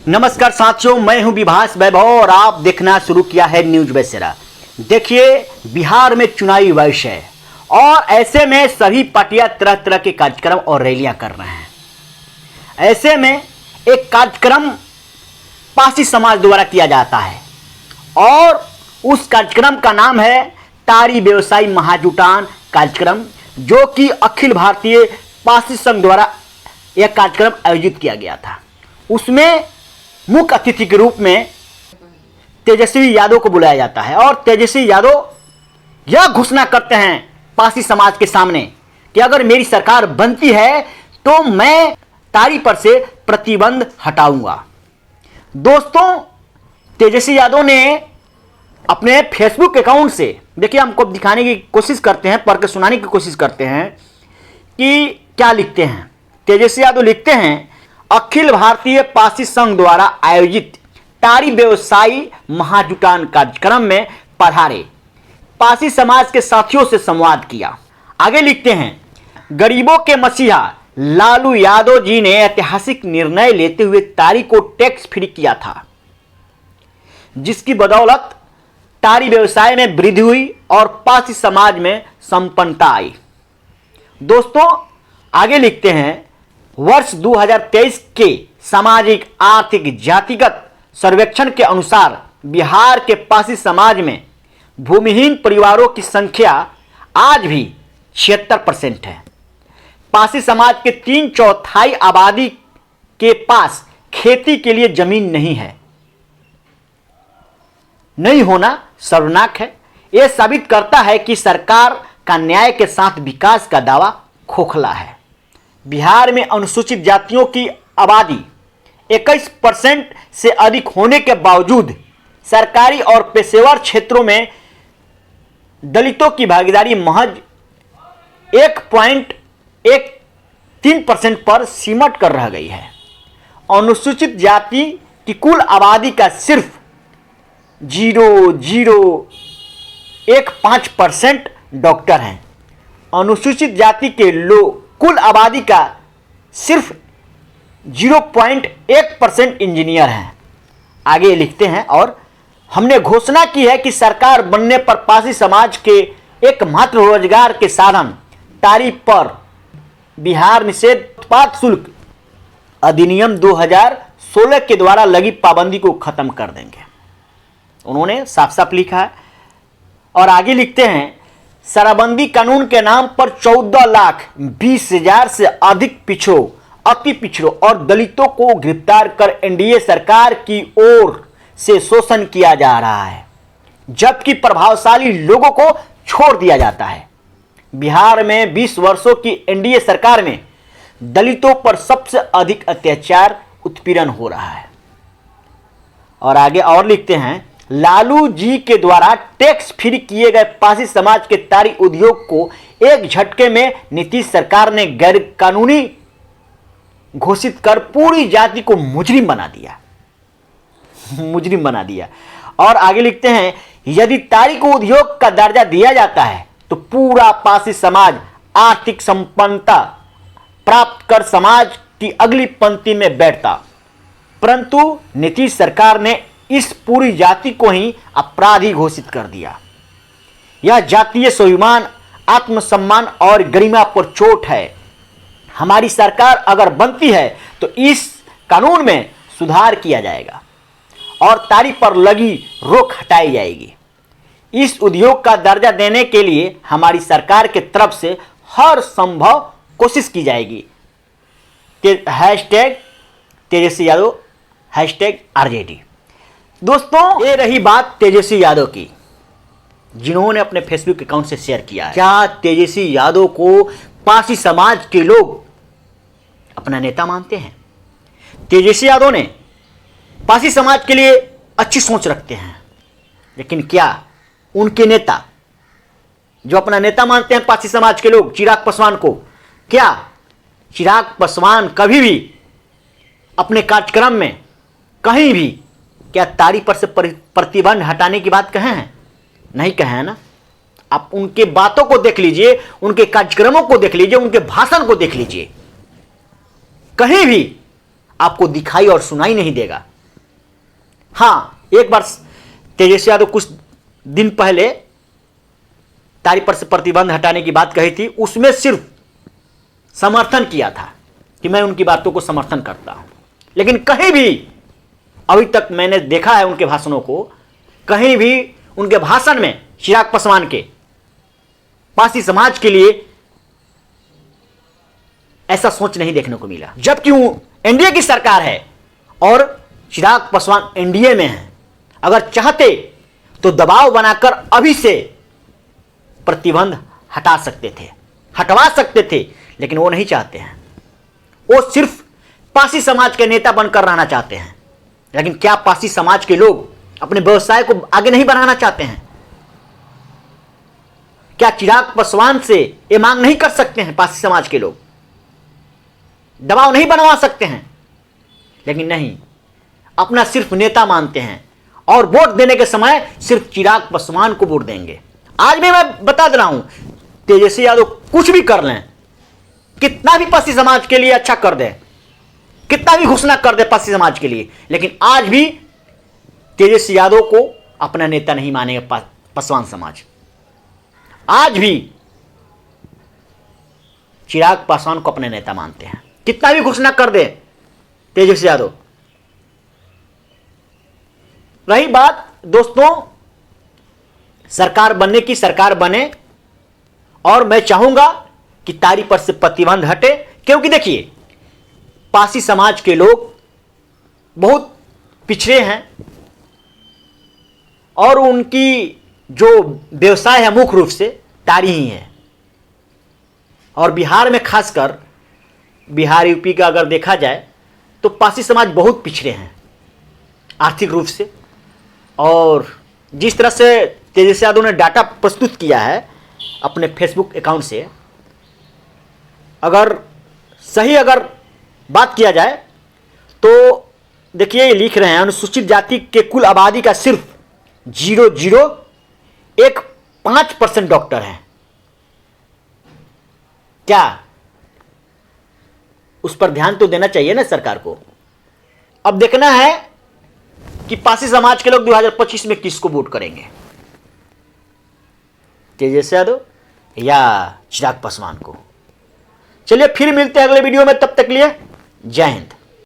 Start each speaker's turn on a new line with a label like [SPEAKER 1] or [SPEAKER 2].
[SPEAKER 1] नमस्कार साथियों, मैं हूं विभास वैभव और आप देखना शुरू किया है न्यूज बेसेरा। देखिए, बिहार में चुनावी वर्ष है और ऐसे में सभी पार्टियां तरह तरह के कार्यक्रम और रैलियां कर रहे हैं। ऐसे में एक कार्यक्रम पासी समाज द्वारा किया जाता है और उस कार्यक्रम का नाम है तारी व्यवसायी महाजुटान कार्यक्रम, जो कि अखिल भारतीय पासी संघ द्वारा यह कार्यक्रम आयोजित किया गया था। उसमें मुख्य अतिथि के रूप में तेजस्वी यादव को बुलाया जाता है और तेजस्वी यादव यह घोषणा करते हैं पासी समाज के सामने कि अगर मेरी सरकार बनती है तो मैं तारी पर से प्रतिबंध हटाऊंगा। दोस्तों, तेजस्वी यादव ने अपने फेसबुक अकाउंट से, देखिए, हमको दिखाने की कोशिश करते हैं, पढ़ के सुनाने की कोशिश करते हैं कि क्या लिखते हैं। तेजस्वी यादव लिखते हैं, अखिल भारतीय पासी संघ द्वारा आयोजित तारी व्यवसायी महाजुटान कार्यक्रम में पधारे पासी समाज के साथियों से संवाद किया। आगे लिखते हैं, गरीबों के मसीहा लालू यादव जी ने ऐतिहासिक निर्णय लेते हुए तारी को टैक्स फ्री किया था, जिसकी बदौलत तारी व्यवसाय में वृद्धि हुई और पासी समाज में संपन्नता आई। दोस्तों, आगे लिखते हैं, वर्ष 2023 के सामाजिक आर्थिक जातिगत सर्वेक्षण के अनुसार बिहार के पासी समाज में भूमिहीन परिवारों की संख्या आज भी 76% है। पासी समाज के 3/4 आबादी के पास खेती के लिए जमीन नहीं होना शर्मनाक है। यह साबित करता है कि सरकार का न्याय के साथ विकास का दावा खोखला है। बिहार में अनुसूचित जातियों की आबादी 21% से अधिक होने के बावजूद सरकारी और पेशेवर क्षेत्रों में दलितों की भागीदारी महज 1.13% पर सिमट कर रह गई है। अनुसूचित जाति की कुल आबादी का सिर्फ 0.015% डॉक्टर हैं। अनुसूचित जाति के लोग कुल आबादी का सिर्फ 0.1% इंजीनियर हैं। आगे लिखते हैं, और हमने घोषणा की है कि सरकार बनने पर पासी समाज के एकमात्र रोजगार के साधन तारी पर बिहार निषेध उत्पाद शुल्क अधिनियम 2016 के द्वारा लगी पाबंदी को खत्म कर देंगे। उन्होंने साफ साफ लिखा है। और आगे लिखते हैं, शराबबंदी कानून के नाम पर 14,20,000 से अधिक पिछड़ों, अति पिछड़ों और दलितों को गिरफ्तार कर एनडीए सरकार की ओर से शोषण किया जा रहा है, जबकि प्रभावशाली लोगों को छोड़ दिया जाता है। बिहार में 20 वर्षों की एनडीए सरकार में दलितों पर सबसे अधिक अत्याचार उत्पीड़न हो रहा है। और आगे और लिखते हैं, लालू जी के द्वारा टैक्स फ्री किए गए पासी समाज के तारी उद्योग को एक झटके में नीतीश सरकार ने गैर कानूनी घोषित कर पूरी जाति को मुजरिम बना दिया। और आगे लिखते हैं, यदि तारी को उद्योग का दर्जा दिया जाता है तो पूरा पासी समाज आर्थिक संपन्नता प्राप्त कर समाज की अगली पंक्ति में बैठता, परंतु नीतीश सरकार ने इस पूरी जाति को ही अपराधी घोषित कर दिया। यह जातीय स्वाभिमान, आत्मसम्मान और गरिमा पर चोट है। हमारी सरकार अगर बनती है तो इस कानून में सुधार किया जाएगा और तारी पर लगी रोक हटाई जाएगी। इस उद्योग का दर्जा देने के लिए हमारी सरकार के तरफ से हर संभव कोशिश की जाएगी। Hashtag Tejashwi Yadav, hashtag RJD. दोस्तों, ये रही बात तेजस्वी यादव की, जिन्होंने अपने फेसबुक अकाउंट से शेयर किया है। क्या तेजस्वी यादव को पासी समाज के लोग अपना नेता मानते हैं? तेजस्वी यादव ने पासी समाज के लिए अच्छी सोच रखते हैं, लेकिन क्या उनके नेता, जो अपना नेता मानते हैं पासी समाज के लोग, चिराग पासवान को, क्या चिराग पासवान कभी भी अपने कार्यक्रम में कहीं भी क्या तारी पर से प्रतिबंध हटाने की बात कहे हैं? नहीं कहे हैं ना। आप उनके बातों को देख लीजिए, उनके कार्यक्रमों को देख लीजिए, उनके भाषण को देख लीजिए, कहीं भी आपको दिखाई और सुनाई नहीं देगा हाँ, एक बार तेजस्वी यादव कुछ दिन पहले तारी पर से प्रतिबंध हटाने की बात कही थी, उसमें सिर्फ समर्थन किया था कि मैं उनकी बातों को समर्थन करता हूं, लेकिन कहीं भी अभी तक मैंने देखा है उनके भाषणों को, कहीं भी उनके भाषण में चिराग पासवान के पासी समाज के लिए ऐसा सोच नहीं देखने को मिला। जबकि एनडीए की सरकार है और चिराग पासवान एनडीए में है, अगर चाहते तो दबाव बनाकर अभी से प्रतिबंध हटा सकते थे, हटवा सकते थे, लेकिन वो नहीं चाहते हैं। वो सिर्फ पासी समाज के नेता बनकर रहना चाहते हैं। लेकिन क्या पासी समाज के लोग अपने व्यवसाय को आगे नहीं बढ़ाना चाहते हैं? क्या चिराग पासवान से ये मांग नहीं कर सकते हैं पासी समाज के लोग? दबाव नहीं बनवा सकते हैं? लेकिन नहीं, अपना सिर्फ नेता मानते हैं और वोट देने के समय सिर्फ चिराग पासवान को वोट देंगे। आज भी मैं बता दे रहा हूं, तेजस्वी यादव कुछ भी कर लें, कितना भी पासी समाज के लिए अच्छा कर दे, कितना भी घोषणा कर दे पासी समाज के लिए, लेकिन आज भी तेजस्वी यादव को अपना नेता नहीं मानेगा पासवान समाज। आज भी चिराग पासवान को अपने नेता मानते हैं, कितना भी घोषणा कर दे तेजस्वी यादव। रही बात दोस्तों सरकार बनने की, सरकार बने और मैं चाहूंगा कि तारी पर से प्रतिबंध हटे, क्योंकि देखिए पासी समाज के लोग बहुत पिछड़े हैं और उनकी जो व्यवसाय है मुख्य रूप से तारी ही है। और बिहार में खासकर बिहार यूपी का अगर देखा जाए तो पासी समाज बहुत पिछड़े हैं आर्थिक रूप से। और जिस तरह से तेजस्वी यादव ने डाटा प्रस्तुत किया है अपने फेसबुक अकाउंट से, अगर बात किया जाए तो देखिए ये लिख रहे हैं अनुसूचित जाति के कुल आबादी का सिर्फ 0.015% डॉक्टर हैं। क्या उस पर ध्यान तो देना चाहिए ना सरकार को। अब देखना है कि पासी समाज के लोग 2025 में किसको वोट करेंगे, तेजस्वी यादव या चिराग पासवान को। चलिए फिर मिलते हैं अगले वीडियो में, तब तक लिए जय हिंद।